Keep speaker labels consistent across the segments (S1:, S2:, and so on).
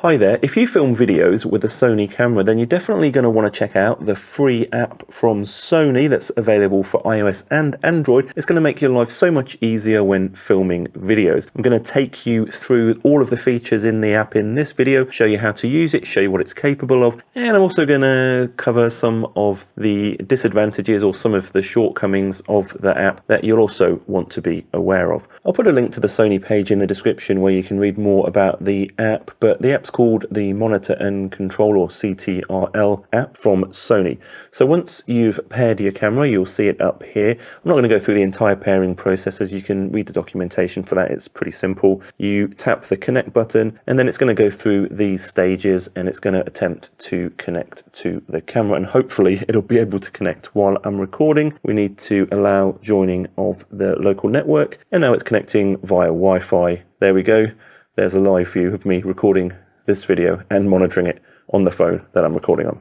S1: Hi there, if you film videos with a Sony camera, then you're definitely going to want to check out the free app from Sony that's available for iOS and Android. It's going to make your life so much easier when filming videos. I'm going to take you through all of the features in the app in this video, show you how to use it, show you what it's capable of, and I'm also going to cover some of the disadvantages or some of the shortcomings of the app that you'll also want to be aware of. I'll put a link to the Sony page in the description where you can read more about the app, but the app's called the Monitor and Control, or CTRL app from Sony. So once you've paired your camera, you'll see it up here. I'm not going to go through the entire pairing process, as you can read the documentation for that. It's pretty simple. You tap the connect button and then it's going to go through these stages and it's going to attempt to connect to the camera, and hopefully it'll be able to connect while I'm recording. We need to allow joining of the local network, and now it's connecting via Wi-Fi. There we go. There's a live view of me recording this video and monitoring it on the phone that I'm recording on,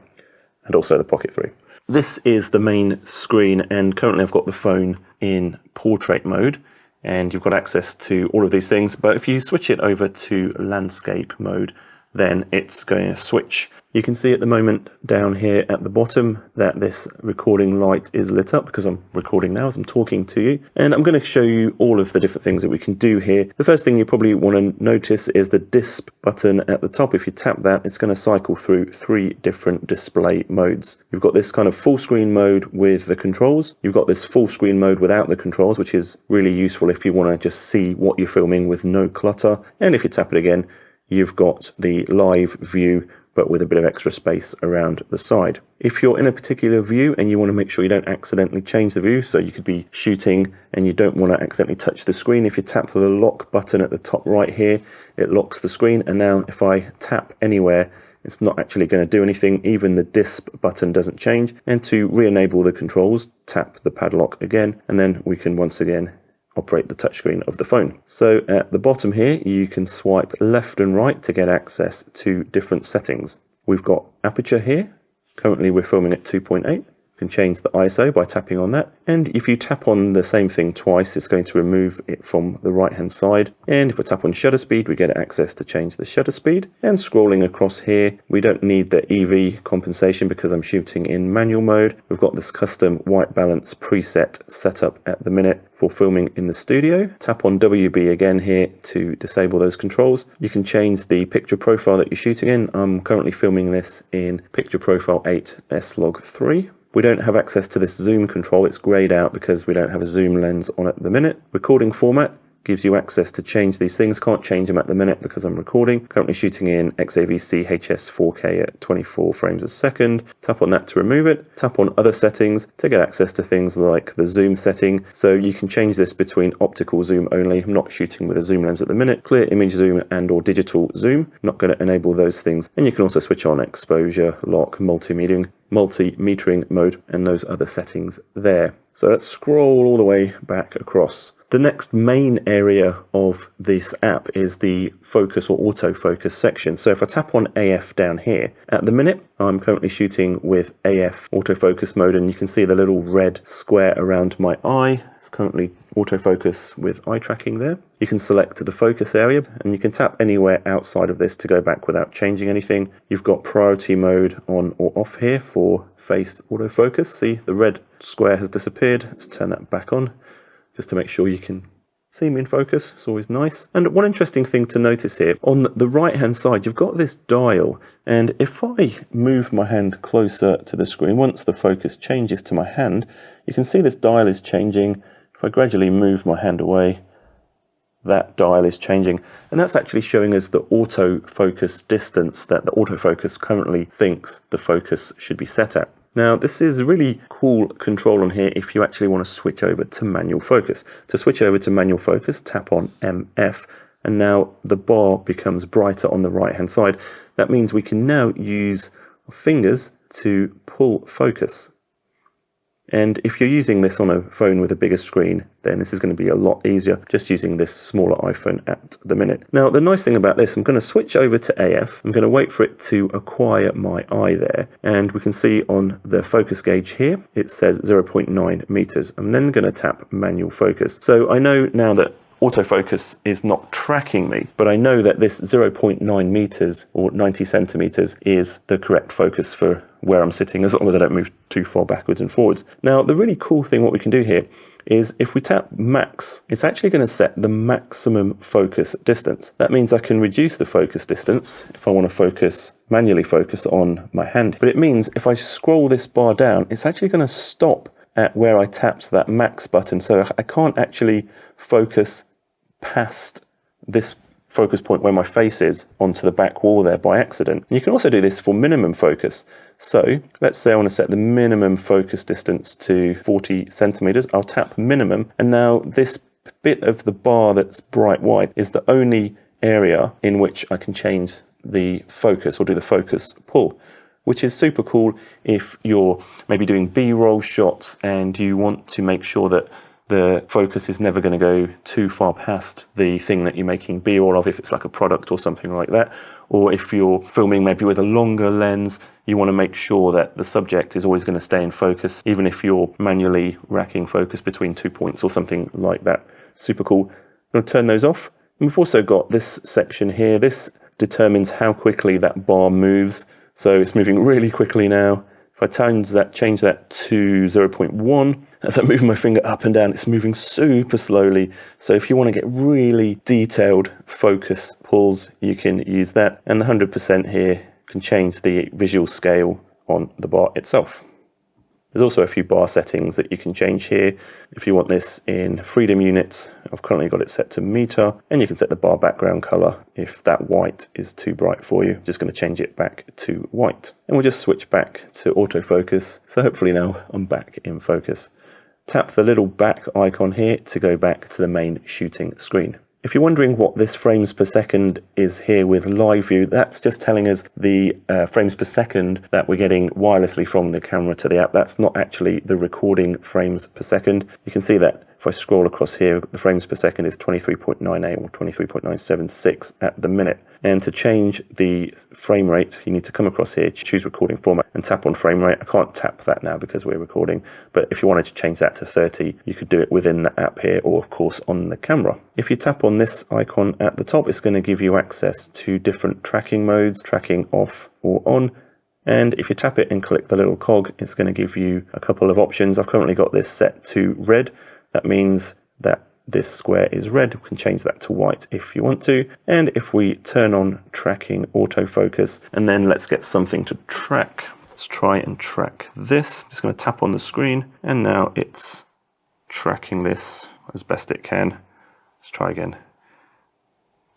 S1: and also the Pocket 3. This is the main screen, and currently I've got the phone in portrait mode, and you've got access to all of these things. But if you switch it over to landscape mode, then it's going to switch. You can see at the moment down here at the bottom that this recording light is lit up because I'm recording now as I'm talking to you. And I'm going to show you all of the different things that we can do here. The first thing you probably want to notice is the disp button at the top. If you tap that, it's going to cycle through 3 different display modes. You've got this kind of full screen mode with the controls. You've got this full screen mode without the controls, which is really useful if you want to just see what you're filming with no clutter. And if you tap it again, you've got the live view, but with a bit of extra space around the side. If you're in a particular view and you want to make sure you don't accidentally change the view, so you could be shooting and you don't want to accidentally touch the screen, if you tap the lock button at the top right here, it locks the screen. And now if I tap anywhere, it's not actually going to do anything. Even the disp button doesn't change. And to re-enable the controls, tap the padlock again, and then we can once again operate the touchscreen of the phone. So at the bottom here, you can swipe left and right to get access to different settings. We've got aperture here. Currently we're filming at 2.8. You can change the ISO by tapping on that. And if you tap on the same thing twice, it's going to remove it from the right hand side. And if we tap on shutter speed, we get access to change the shutter speed. And scrolling across here, we don't need the EV compensation because I'm shooting in manual mode. We've got this custom white balance preset set up at the minute for filming in the studio. Tap on WB again here to disable those controls. You can change the picture profile that you're shooting in. I'm currently filming this in picture profile 8 S-Log 3. We don't have access to this zoom control. It's grayed out because we don't have a zoom lens on at the minute. Recording format gives you access to change these things. Can't change them at the minute because I'm recording. Currently shooting in XAVC HS 4K at 24 frames a second. Tap on that to remove it. Tap on other settings to get access to things like the zoom setting. So you can change this between optical zoom only. I'm not shooting with a zoom lens at the minute. Clear image zoom and or digital zoom. Not going to enable those things. And you can also switch on exposure, lock, multimetering mode, and those other settings there. So let's scroll all the way back across. The next main area of this app is the focus or autofocus section. So if I tap on AF down here, at the minute I'm currently shooting with AF autofocus mode, and you can see the little red square around my eye. It's currently autofocus with eye tracking there. You can select the focus area and you can tap anywhere outside of this to go back without changing anything. You've got priority mode on or off here for face autofocus. See, the red square has disappeared. Let's turn that back on, just to make sure you can see me in focus. It's always nice. And one interesting thing to notice here, on the right hand side, you've got this dial. And if I move my hand closer to the screen, once the focus changes to my hand, you can see this dial is changing. If I gradually move my hand away, that dial is changing. And that's actually showing us the autofocus distance that the autofocus currently thinks the focus should be set at. Now, this is a really cool control on here if you actually want to switch over to manual focus. To switch over to manual focus, tap on MF, and now the bar becomes brighter on the right hand side. That means we can now use our fingers to pull focus. And if you're using this on a phone with a bigger screen, then this is going to be a lot easier just using this smaller iPhone at the minute. Now, the nice thing about this, I'm going to switch over to AF. I'm going to wait for it to acquire my eye there. And we can see on the focus gauge here, it says 0.9 meters. I'm then going to tap manual focus. So I know now that autofocus is not tracking me, but I know that this 0.9 meters or 90 centimeters is the correct focus for where I'm sitting, as long as I don't move too far backwards and forwards. Now, the really cool thing, what we can do here, is if we tap max, it's actually going to set the maximum focus distance. That means I can reduce the focus distance if I want to manually focus on my hand. But it means if I scroll this bar down, it's actually going to stop at where I tapped that max button. So I can't actually focus past this focus point where my face is onto the back wall there by accident. And you can also do this for minimum focus. So let's say I want to set the minimum focus distance to 40 centimeters. I'll tap minimum, and now this bit of the bar that's bright white is the only area in which I can change the focus or do the focus pull, which is super cool if you're maybe doing B-roll shots and you want to make sure that the focus is never going to go too far past the thing that you're making B-roll of, if it's like a product or something like that. Or if you're filming maybe with a longer lens, you want to make sure that the subject is always going to stay in focus, even if you're manually racking focus between 2 points or something like that. Super cool. I'm going to turn those off. And we've also got this section here. This determines how quickly that bar moves. So it's moving really quickly now. If I change that to 0.1, as I move my finger up and down, it's moving super slowly. So if you want to get really detailed focus pulls, you can use that. And the 100% here can change the visual scale on the bar itself. There's also a few bar settings that you can change here. If you want this in freedom units, I've currently got it set to meter, and you can set the bar background color if that white is too bright for you. Just going to change it back to white. And we'll just switch back to autofocus. So hopefully now I'm back in focus. Tap the little back icon here to go back to the main shooting screen. If you're wondering what this frames per second is here with live view, that's just telling us the frames per second that we're getting wirelessly from the camera to the app. That's not actually the recording frames per second. You can see that if I scroll across here, the frames per second is 23.98 or 23.976 at the minute. And to change the frame rate, you need to come across here, choose recording format and tap on frame rate. I can't tap that now because we're recording, but if you wanted to change that to 30, you could do it within the app here or of course on the camera. If you tap on this icon at the top, it's going to give you access to different tracking modes, tracking off or on. And if you tap it and click the little cog, it's going to give you a couple of options. I've currently got this set to red. That means that this square is red. We can change that to white if you want to. And if we turn on tracking autofocus, and then let's get something to track. Let's try and track this. I'm just going to tap on the screen, and now it's tracking this as best it can. Let's try again.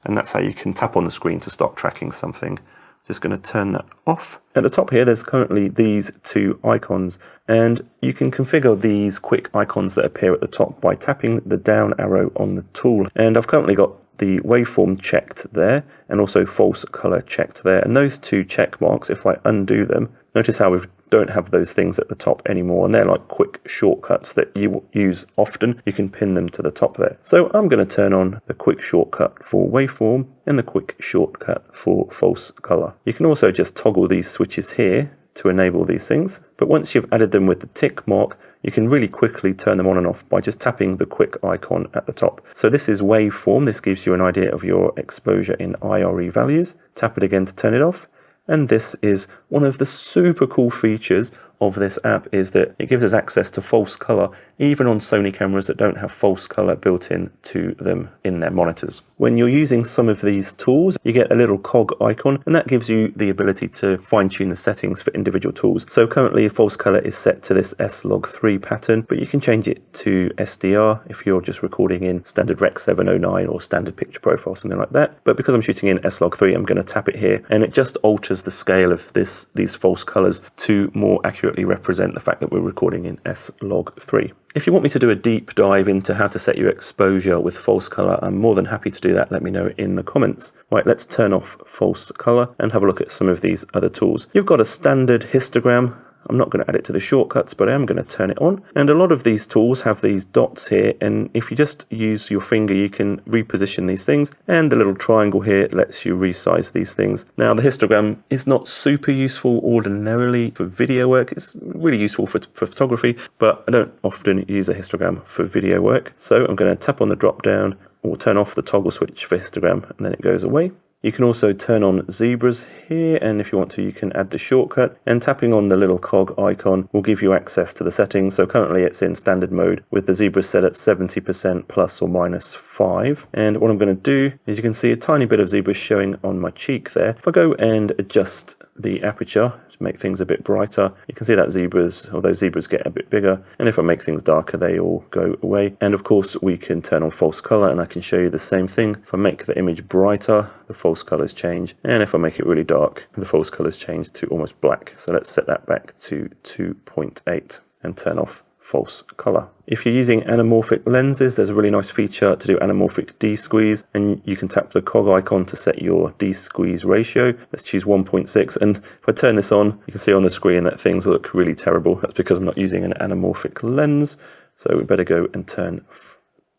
S1: And that's how you can tap on the screen to start tracking something. Just going to turn that off. At the top here, there's currently these two icons, and you can configure these quick icons that appear at the top by tapping the down arrow on the tool. And I've currently got the waveform checked there and also false color checked there. And those two check marks, if I undo them, notice how we don't have those things at the top anymore, and they're like quick shortcuts that you use often. You can pin them to the top there. So I'm going to turn on the quick shortcut for waveform and the quick shortcut for false color. You can also just toggle these switches here to enable these things, but once you've added them with the tick mark, you can really quickly turn them on and off by just tapping the quick icon at the top. So this is waveform. This gives you an idea of your exposure in IRE values. Tap it again to turn it off. And this is one of the super cool features of this app, is that it gives us access to false color even on Sony cameras that don't have false color built in to them in their monitors. When you're using some of these tools, you get a little cog icon, and that gives you the ability to fine-tune the settings for individual tools. So currently false color is set to this S-Log3 pattern, but you can change it to SDR if you're just recording in standard Rec 709 or standard picture profile, something like that. But because I'm shooting in S-Log3, I'm going to tap it here, and it just alters the scale of these false colors to more accurately represent the fact that we're recording in S-Log3. If you want me to do a deep dive into how to set your exposure with false color, I'm more than happy to do that. Let me know in the comments. Right, let's turn off false color and have a look at some of these other tools. You've got a standard histogram. I'm not going to add it to the shortcuts, but I am going to turn it on. And a lot of these tools have these dots here, and if you just use your finger, you can reposition these things. And the little triangle here lets you resize these things. Now, the histogram is not super useful ordinarily for video work. It's really useful for photography, but I don't often use a histogram for video work. So I'm going to tap on the drop down, or turn off the toggle switch for histogram, and then it goes away. You can also turn on zebras here, and if you want to, you can add the shortcut, and tapping on the little cog icon will give you access to the settings. So currently it's in standard mode with the zebras set at 70% plus or minus 5. And what I'm going to do is, you can see a tiny bit of zebras showing on my cheek there. If I go and adjust the aperture to make things a bit brighter, you can see that those zebras get a bit bigger, and if I make things darker, they all go away. And of course we can turn on false color, and I can show you the same thing. If I make the image brighter, the false colors change, and if I make it really dark, the false colors change to almost black. So let's set that back to 2.8 and turn off false color. If you're using anamorphic lenses, there's a really nice feature to do anamorphic de-squeeze, and you can tap the cog icon to set your de-squeeze ratio. Let's choose 1.6, and if I turn this on, you can see on the screen that things look really terrible. That's because I'm not using an anamorphic lens, so we better go and turn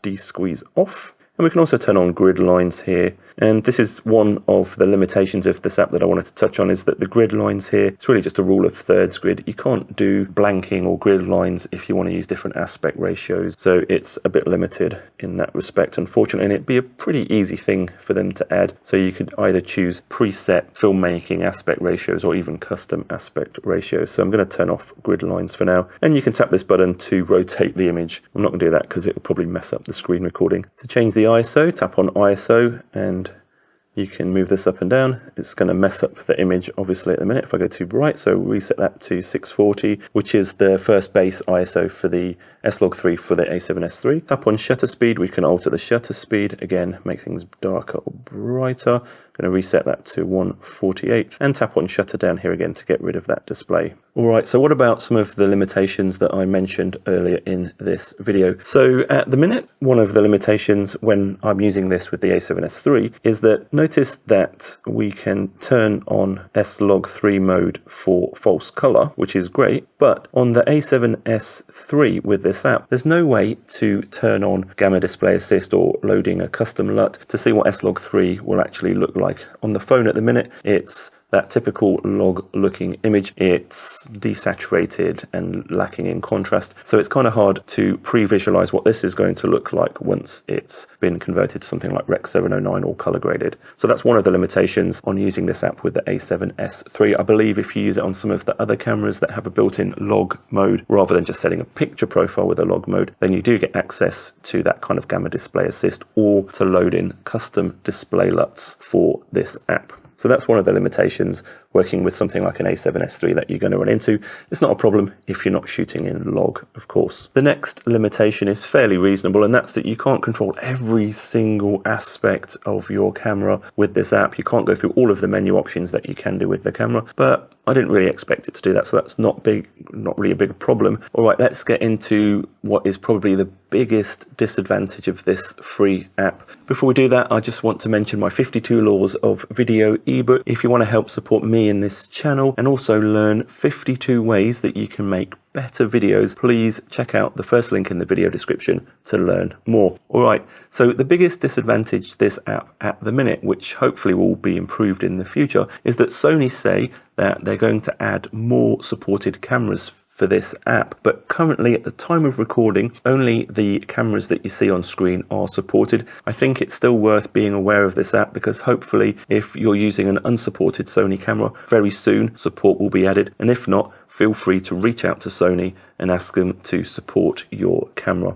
S1: de-squeeze off. And we can also turn on grid lines here. And this is one of the limitations of this app that I wanted to touch on, is that the grid lines here, it's really just a rule of thirds grid. You can't do blanking or grid lines if you want to use different aspect ratios. So it's a bit limited in that respect, unfortunately, and it'd be a pretty easy thing for them to add. So you could either choose preset filmmaking aspect ratios or even custom aspect ratios. So I'm going to turn off grid lines for now. And you can tap this button to rotate the image. I'm not going to do that because it will probably mess up the screen recording. To change the ISO, tap on ISO, and you can move this up and down. It's going to mess up the image obviously at the minute if I go too bright, so reset that to 640, which is the first base ISO for the S-Log3 for the A7S III. Tap on shutter speed, we can alter the shutter speed, again make things darker or brighter. Going to reset that to 148, and tap on shutter down here again to get rid of that display. Alright, so what about some of the limitations that I mentioned earlier in this video? So at the minute, one of the limitations when I'm using this with the A7S III is that notice that we can turn on S-Log3 mode for false color, which is great, but on the A7S III with this app, there's no way to turn on gamma display assist or loading a custom LUT to see what S-Log3 will actually look like. On the phone at the minute, it's that typical log looking image. It's desaturated and lacking in contrast, so it's kind of hard to pre-visualize what this is going to look like once it's been converted to something like Rec 709 or color graded. So that's one of the limitations on using this app with the A7S III. I believe if you use it on some of the other cameras that have a built-in log mode, rather than just setting a picture profile with a log mode, then you do get access to that kind of gamma display assist, or to load in custom display LUTs for this app. So that's one of the limitations working with something like an A7S III that you're going to run into. It's not a problem if you're not shooting in log, of course. The next limitation is fairly reasonable, and that's that you can't control every single aspect of your camera with this app. You can't go through all of the menu options that you can do with the camera, but I didn't really expect it to do that, so that's not really a big problem. All right, let's get into what is probably the biggest disadvantage of this free app. Before we do that, I just want to mention my 52 Laws of Video ebook. If you want to help support me in this channel and also learn 52 ways that you can make better videos, please check out the first link in the video description to learn more. Alright, so the biggest disadvantage this app at the minute, which hopefully will be improved in the future, is that Sony say that they're going to add more supported cameras for this app, but currently at the time of recording, only the cameras that you see on screen are supported. I think it's still worth being aware of this app, because hopefully if you're using an unsupported Sony camera, very soon support will be added, and if not, feel free to reach out to Sony and ask them to support your camera.